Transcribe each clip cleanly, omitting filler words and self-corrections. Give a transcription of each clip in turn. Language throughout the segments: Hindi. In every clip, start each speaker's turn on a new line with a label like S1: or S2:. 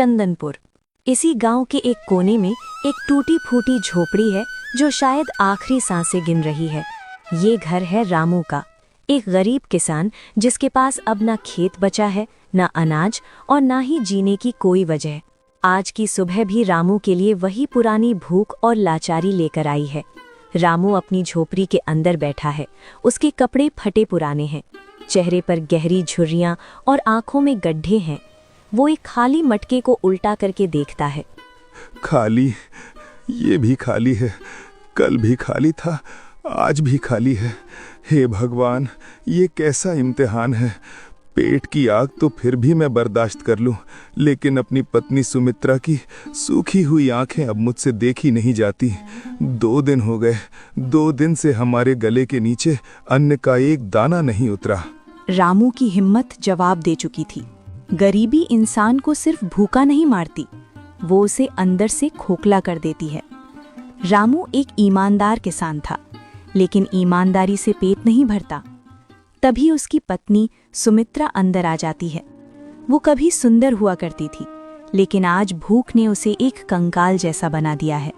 S1: चंदनपुर। इसी गांव के एक कोने में एक टूटी फूटी झोपड़ी है जो शायद आखिरी सांसें गिन रही है। ये घर है रामू का, एक गरीब किसान जिसके पास अब ना खेत बचा है, ना अनाज और ना ही जीने की कोई वजह। आज की सुबह भी रामू के लिए वही पुरानी भूख और लाचारी लेकर आई है। रामू अपनी झोपड़ी के अंदर बैठा है। उसके कपड़े फटे पुराने हैं, चेहरे पर गहरी झुर्रियां और आंखों में गड्ढे हैं। वो एक खाली मटके को उल्टा करके देखता है।
S2: खाली, ये भी खाली है, कल भी खाली था, आज भी खाली है। हे भगवान, ये कैसा इम्तिहान है। पेट की आग तो फिर भी मैं बर्दाश्त कर लूं, लेकिन अपनी पत्नी सुमित्रा की सूखी हुई आंखें अब मुझसे देखी नहीं जाती। 2 दिन हो गए, 2 दिन से हमारे गले के नीचे अन्न का एक दाना नहीं उतरा।
S1: रामू की हिम्मत जवाब दे चुकी थी। गरीबी इंसान को सिर्फ भूखा नहीं मारती, वो उसे अंदर से खोखला कर देती है। रामू एक ईमानदार किसान था, लेकिन ईमानदारी से पेट नहीं भरता। तभी उसकी पत्नी सुमित्रा अंदर आ जाती है। वो कभी सुंदर हुआ करती थी, लेकिन आज भूख ने उसे एक कंकाल जैसा बना दिया है।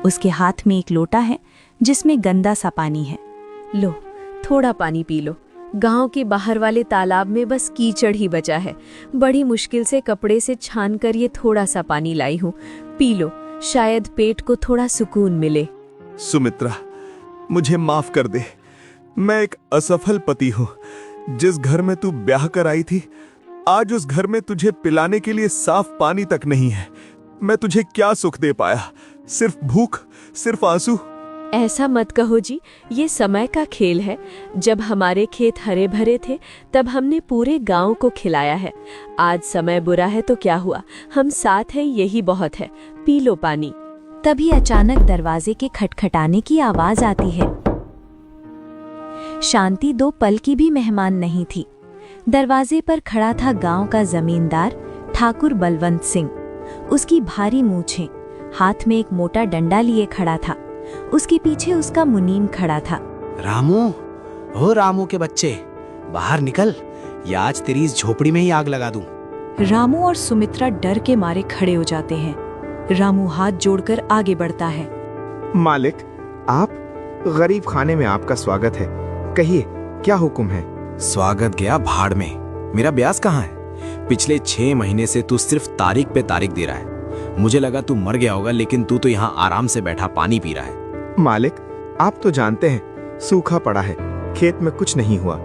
S1: उसके हाथ में एक लोटा है जिसमें गंदा सा पानी है। लो, थोड़ा पानी पी लो। गांव के बाहर वाले तालाब में बस कीचड़ ही बचा है। बड़ी मुश्किल से कपड़े से छान कर ये थोड़ा सा पानी लाई हूँ, पी लो, शायद पेट को थोड़ा सुकून मिले।
S2: सुमित्रा, मुझे माफ कर दे। मैं एक असफल पति हूँ। जिस घर में तू ब्याह कर आई थी, आज उस घर में तुझे पिलाने के लिए साफ पानी तक नहीं है। मैं तुझे क्या सुख दे पाया? सिर्फ भूख, सिर्फ आंसू।
S1: ऐसा मत कहो जी, ये समय का खेल है। जब हमारे खेत हरे भरे थे तब हमने पूरे गांव को खिलाया है। आज समय बुरा है तो क्या हुआ, हम साथ हैं, यही बहुत है। पी लो पानी। तभी अचानक दरवाजे के खटखटाने की आवाज आती है। शांति 2 पल की भी मेहमान नहीं थी। दरवाजे पर खड़ा था गांव का जमींदार ठाकुर बलवंत सिंह। उसकी भारी मूछें, हाथ में एक मोटा डंडा लिए खड़ा था। उसके पीछे उसका मुनीम खड़ा था।
S3: रामू, ओ रामू के बच्चे, बाहर निकल, या आज तेरी इस झोपड़ी में ही आग लगा दूं।
S1: रामू और सुमित्रा डर के मारे खड़े हो जाते हैं। रामू हाथ जोड़कर आगे बढ़ता है।
S4: मालिक, आप, गरीब खाने में आपका स्वागत है। कहिए, क्या हुक्म है?
S3: स्वागत गया भाड़ में। मेरा ब्याज कहाँ है? पिछले 6 महीने से तू सिर्फ तारीख पे तारीख दे रहा है। मुझे लगा तू मर गया होगा, लेकिन तू तो यहाँ आराम से बैठा पानी पी रहा है।
S4: मालिक, आप तो जानते हैं, सूखा पड़ा है, खेत में कुछ नहीं हुआ,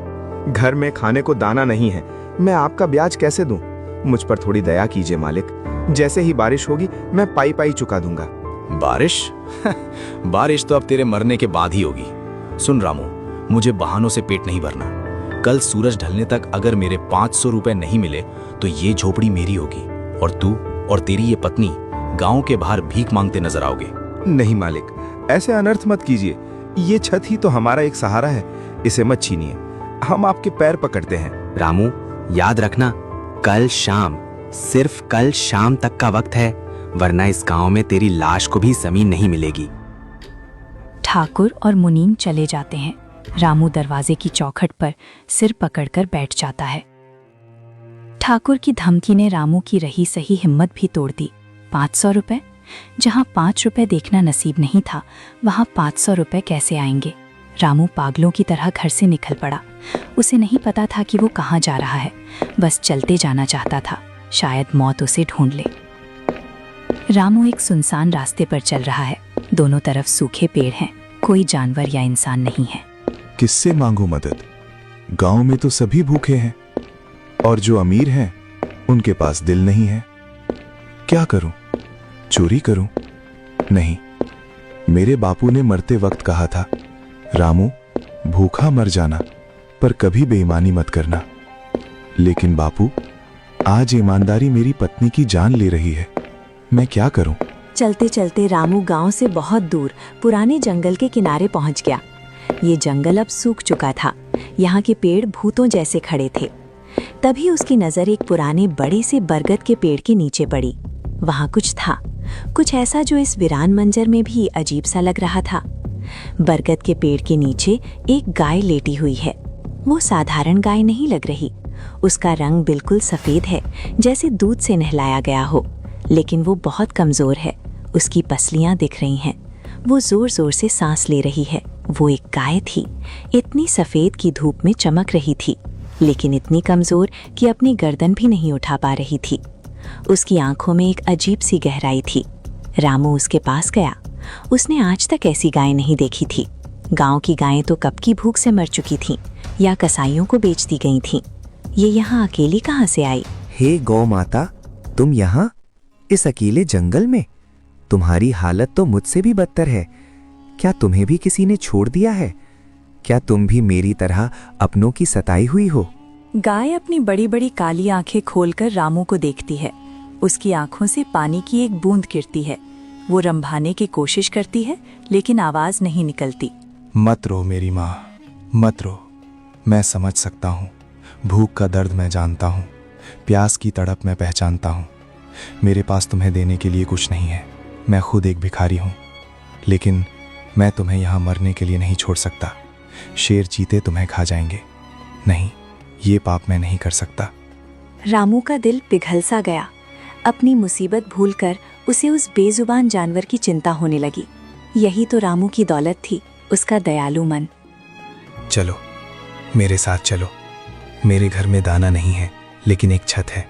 S4: घर में खाने को दाना नहीं है। मैं आपका ब्याज कैसे दूं? मुझ पर थोड़ी दया कीजिए मालिक। जैसे ही बारिश होगी मैं पाई पाई चुका दूंगा।
S3: बारिश? बारिश तो अब तेरे मरने के बाद ही होगी। सुन रामू, मुझे बहानों से पेट नहीं भरना। कल सूरज ढलने तक अगर मेरे 500 रुपए नहीं मिले तो ये झोपड़ी मेरी होगी, और तू और तेरी ये पत्नी गांव के बाहर भीख मांगते नजर आओगे।
S4: नहीं मालिक, ऐसे अनर्थ मत कीजिए। ये छत ही तो हमारा एक सहारा है, इसे मत छीनिए। हम आपके पैर पकड़ते हैं।
S3: रामू, याद रखना, कल शाम, सिर्फ कल शाम तक का वक्त है, वरना इस गांव में तेरी लाश को भी जमीन नहीं मिलेगी।
S1: ठाकुर और मुनीम चले जाते हैं। रामू दरवाजे की चौखट पर सिर पकड़कर बैठ जाता है। ठाकुर की धमकी ने रामू की रही सही हिम्मत भी तोड़ दी। 500 रुपए? जहां 5 रुपए देखना नसीब नहीं था, वहां 500 रुपए कैसे आएंगे? रामू पागलों की तरह घर से निकल पड़ा। उसे नहीं पता था कि वो कहाँ जा रहा है, बस चलते जाना चाहता था। शायद मौत उसे ढूंढ ले। रामू एक सुनसान रास्ते पर चल रहा है। दोनों तरफ सूखे पेड़ हैं, कोई जानवर या इंसान नहीं है।
S2: किससे मांगू मदद? गांव में तो सभी भूखे हैं, और जो अमीर हैं उनके पास दिल नहीं है। क्या करूं? चोरी करूं? नहीं, मेरे बापू ने मरते वक्त कहा था, रामू, भूखा मर जाना पर कभी बेईमानी मत करना। लेकिन बापू, आज ईमानदारी मेरी पत्नी की जान ले रही है। मैं क्या करूं?
S1: चलते चलते रामू गांव से बहुत दूर पुराने जंगल के किनारे पहुंच गया। ये जंगल अब सूख चुका था। यहाँ के पेड़ भूतों जैसे खड़े थे। तभी उसकी नजर एक पुराने बड़े से बरगद के पेड़ के नीचे पड़ी। वहाँ कुछ था, कुछ ऐसा जो इस वीरान मंजर में भी अजीब सा लग रहा था। बरगद के पेड़ के नीचे एक गाय लेटी हुई है। वो साधारण गाय नहीं लग रही, उसका रंग बिल्कुल सफेद है, जैसे दूध से नहलाया गया हो, लेकिन वो बहुत कमजोर है। उसकी पसलियां दिख रही हैं। वो जोर जोर से सांस ले रही है। वो एक गाय थी, इतनी सफेद की धूप में चमक रही थी, लेकिन इतनी कमजोर कि अपनी गर्दन भी नहीं उठा पा रही थी। उसकी आंखों में एक अजीब सी गहराई थी। रामू उसके पास गया। उसने आज तक ऐसी गाय नहीं देखी थी। गांव की गायें तो कब की भूख से मर चुकी थीं या कसाईयों को बेच दी गई थीं। ये यहाँ अकेली कहाँ से आई?
S5: हे गौ माता, तुम यहाँ इस अकेले जंगल में? तुम्हारी हालत तो मुझसे भी बदतर है। क्या तुम्हें भी किसी ने छोड़ दिया है? क्या तुम भी मेरी तरह अपनों की सताई हुई हो?
S1: गाय अपनी बड़ी बड़ी काली आंखें खोलकर रामू को देखती है। उसकी आंखों से पानी की एक बूंद गिरती है। वो रंभाने की कोशिश करती है, लेकिन आवाज नहीं निकलती।
S2: मत रो मेरी माँ, मत रो। मैं समझ सकता हूँ। भूख का दर्द मैं जानता हूँ, प्यास की तड़प मैं पहचानता हूँ। मेरे पास तुम्हें देने के लिए कुछ नहीं है। मैं खुद एक भिखारी हूँ, लेकिन मैं तुम्हें यहाँ मरने के लिए नहीं छोड़ सकता। शेर चीते तुम्हें खा जाएंगे। नहीं, ये पाप मैं नहीं कर सकता।
S1: रामू का दिल पिघल सा गया। अपनी मुसीबत भूलकर उसे उस बेजुबान जानवर की चिंता होने लगी। यही तो रामू की दौलत थी, उसका दयालु मन।
S2: चलो मेरे साथ चलो। मेरे घर में दाना नहीं है, लेकिन एक छत है।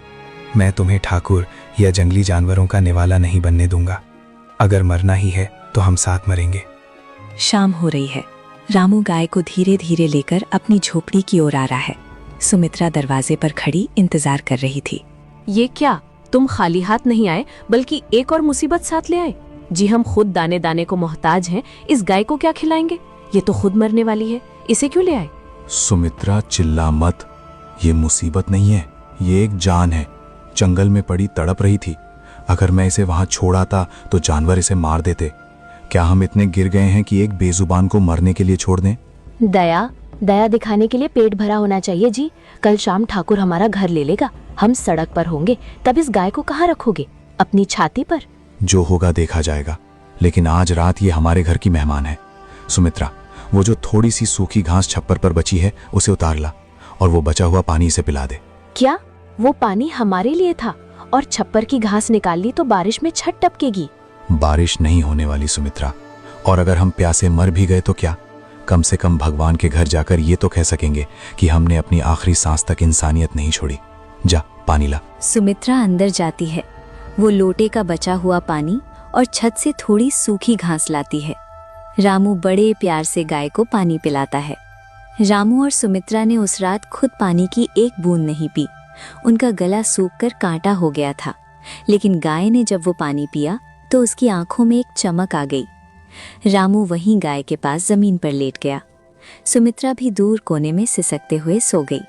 S2: मैं तुम्हें ठाकुर या जंगली जानवरों का निवाला नहीं बनने दूंगा। अगर मरना ही है तो हम साथ मरेंगे।
S1: शाम हो रही है। रामू गाय को धीरे धीरे लेकर अपनी झोपड़ी की ओर आ रहा है। सुमित्रा दरवाजे पर खड़ी इंतजार कर रही थी।
S6: ये क्या, तुम खाली हाथ नहीं आए, बल्कि एक और मुसीबत साथ ले आए? जी, हम खुद दाने दाने को मोहताज हैं, इस गाय को क्या खिलाएंगे? ये तो खुद मरने वाली है, इसे क्यों ले आए?
S3: सुमित्रा चिल्ला मत। ये मुसीबत नहीं है, ये एक जान है। जंगल में पड़ी तड़प रही थी। अगर मैं इसे वहां छोड़ आता तो जानवर इसे मार देते। क्या हम इतने गिर गए हैं कि एक बेजुबान को मरने के लिए छोड़ दें?
S6: दया दिखाने के लिए पेट भरा होना चाहिए जी। कल शाम ठाकुर हमारा घर ले लेगा, हम सड़क पर होंगे, तब इस गाय को कहाँ रखोगे? अपनी छाती पर?
S3: जो होगा देखा जाएगा, लेकिन आज रात ये हमारे घर की मेहमान है। सुमित्रा, वो जो थोड़ी सी सूखी घास छप्पर पर बची है उसे उतार ला और वो बचा हुआ पानी इसे पिला दे।
S6: क्या वो पानी हमारे लिए था? और छप्पर की घास निकाल ली तो बारिश में छत टपकेगी।
S3: बारिश नहीं होने वाली सुमित्रा, और अगर हम प्यासे मर भी गए तो क्या? कम से कम भगवान के घर जाकर ये तो कह सकेंगे कि हमने अपनी आखिरी सांस तक इंसानियत नहीं छोड़ी। जा पानी ला।
S1: सुमित्रा अंदर जाती है। वो लोटे का बचा हुआ पानी और छत से थोड़ी सूखी घास लाती है। रामू बड़े प्यार से गाय को पानी पिलाता है। रामू और सुमित्रा ने उस रात खुद पानी की एक बूंद नहीं पी। उनका गला सूखकर कांटा हो गया था, लेकिन गाय ने जब वो पानी पिया तो उसकी आंखों में एक चमक आ गई। रामू वहीं गाय के पास जमीन पर लेट गया। सुमित्रा भी दूर कोने में सिसकते हुए सो गई।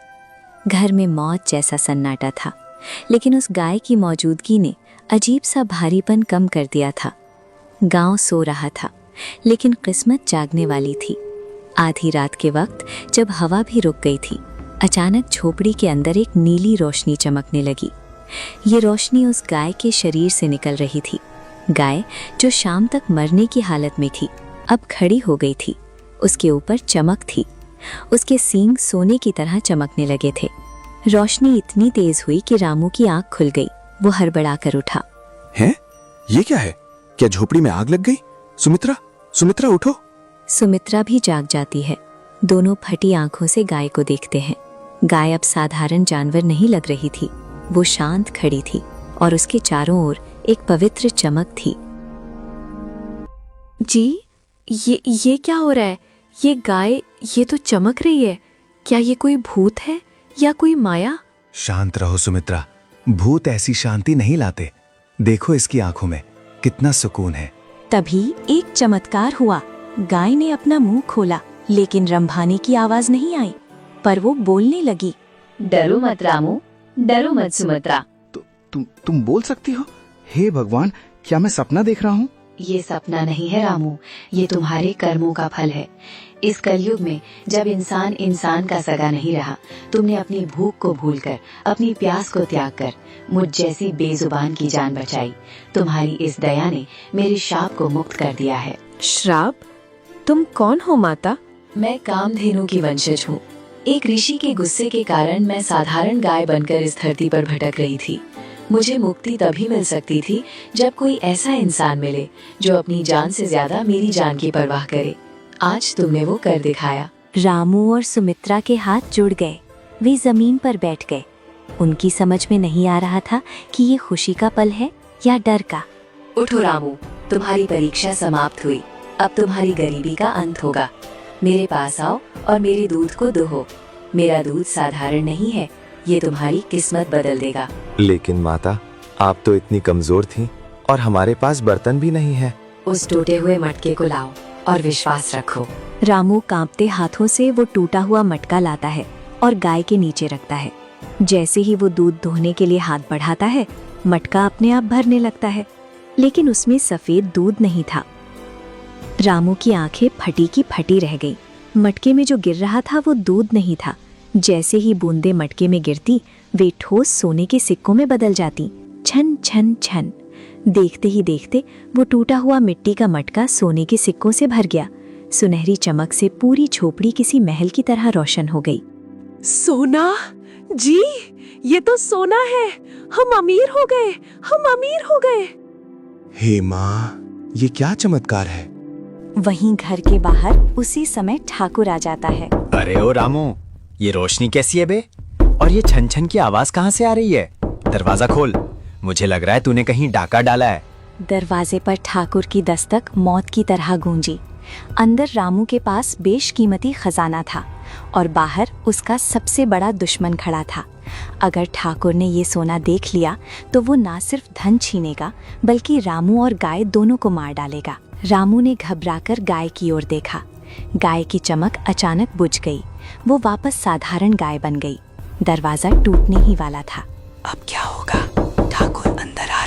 S1: घर में मौत जैसा सन्नाटा था, लेकिन उस गाय की मौजूदगी ने अजीब सा भारीपन कम कर दिया था। गांव सो रहा था, लेकिन किस्मत जागने वाली थी। आधी रात के वक्त जब हवा भी रुक गई थी, अचानक झोपड़ी के अंदर एक नीली रोशनी चमकने लगी। ये रोशनी उस गाय के शरीर से निकल रही थी। गाय, जो शाम तक मरने की हालत में थी, अब खड़ी हो गई थी। उसके ऊपर चमक थी। उसके सींग सोने की तरह चमकने लगे थे। रोशनी इतनी तेज हुई कि रामू की आंख खुल गई। वो हड़बड़ाकर उठा।
S2: हैं? ये क्या है? क्या झोपड़ी में आग लग गई? सुमित्रा, सुमित्रा उठो।
S1: सुमित्रा भी जाग जाती है। दोनों फटी आंखों से गाय को देखते हैं। गाय अब साधारण जानवर नहीं लग रही थी। वो शांत खड़ी थी और उसके चारों ओर एक पवित्र चमक थी।
S6: जी, ये क्या हो रहा है? ये गाय, ये तो चमक रही है। क्या ये कोई भूत है या कोई माया?
S2: शांत रहो सुमित्रा, भूत ऐसी शांति नहीं लाते। देखो इसकी आंखों में कितना सुकून है।
S1: तभी एक चमत्कार हुआ। गाय ने अपना मुंह खोला, लेकिन रंभाने की आवाज नहीं आई, पर वो बोलने लगी।
S6: डरो मत रामू, डरो मत सुमित्रा।
S4: तुम बोल सकती हो? हे भगवान, क्या मैं सपना देख रहा हूँ?
S7: ये सपना नहीं है रामू, ये तुम्हारे कर्मों का फल है। इस कलयुग में जब इंसान इंसान का सगा नहीं रहा, तुमने अपनी भूख को भूलकर, अपनी प्यास को त्याग कर मुझ जैसी बेजुबान की जान बचाई। तुम्हारी इस दया ने मेरे शाप को मुक्त कर दिया है।
S6: श्राप? तुम कौन हो माता?
S7: मैं कामधेनु की वंशज हूँ। एक ऋषि के गुस्से के कारण मैं साधारण गाय बनकर इस धरती पर भटक रही थी। मुझे मुक्ति तभी मिल सकती थी जब कोई ऐसा इंसान मिले जो अपनी जान से ज्यादा मेरी जान की परवाह करे। आज तुमने वो कर दिखाया।
S1: रामू और सुमित्रा के हाथ जुड़ गए। वे जमीन पर बैठ गए। उनकी समझ में नहीं आ रहा था कि ये खुशी का पल है या डर का।
S7: उठो रामू, तुम्हारी परीक्षा समाप्त हुई। अब तुम्हारी गरीबी का अंत होगा। मेरे पास आओ और मेरे दूध को दुहो। मेरा दूध साधारण नहीं है, ये तुम्हारी किस्मत बदल देगा।
S4: लेकिन माता, आप तो इतनी कमजोर थीं और हमारे पास बर्तन भी नहीं है।
S7: उस टूटे हुए मटके को लाओ और विश्वास रखो।
S1: रामू कांपते हाथों से वो टूटा हुआ मटका लाता है और गाय के नीचे रखता है। जैसे ही वो दूध दोहने के लिए हाथ बढ़ाता है, मटका अपने आप भरने लगता है, लेकिन उसमें सफेद दूध नहीं था। रामू की आंखें फटी की फटी रह गई। मटके में जो गिर रहा था वो दूध नहीं था। जैसे ही बूंदे मटके में गिरती, वे ठोस सोने के सिक्कों में बदल जाती। छन छन छन। देखते ही देखते वो टूटा हुआ मिट्टी का मटका सोने के सिक्कों से भर गया। सुनहरी चमक से पूरी झोपड़ी किसी महल की तरह रोशन हो गई।
S6: सोना जी, ये तो सोना है। हम अमीर हो गए, हम अमीर हो गए।
S2: हे माँ, ये क्या चमत्कार है।
S1: वहीं घर के बाहर उसी समय ठाकुर आ जाता है।
S3: अरे ओ रामू, ये रोशनी कैसी है बे? और ये छन छन की आवाज कहाँ से आ रही है? दरवाजा खोल, मुझे लग रहा है तूने कहीं डाका डाला है।
S1: दरवाजे पर ठाकुर की दस्तक मौत की तरह गूंजी। अंदर रामू के पास बेशकीमती खजाना था और बाहर उसका सबसे बड़ा दुश्मन खड़ा था। अगर ठाकुर ने ये सोना देख लिया तो वो ना सिर्फ धन छीनेगा बल्कि रामू और गाय दोनों को मार डालेगा। रामू ने घबराकर गाय की ओर देखा। गाय की चमक अचानक बुझ गई। वो वापस साधारण गाय बन गई। दरवाजा टूटने ही वाला था। अब क्या होगा? ठाकुर अंदर आ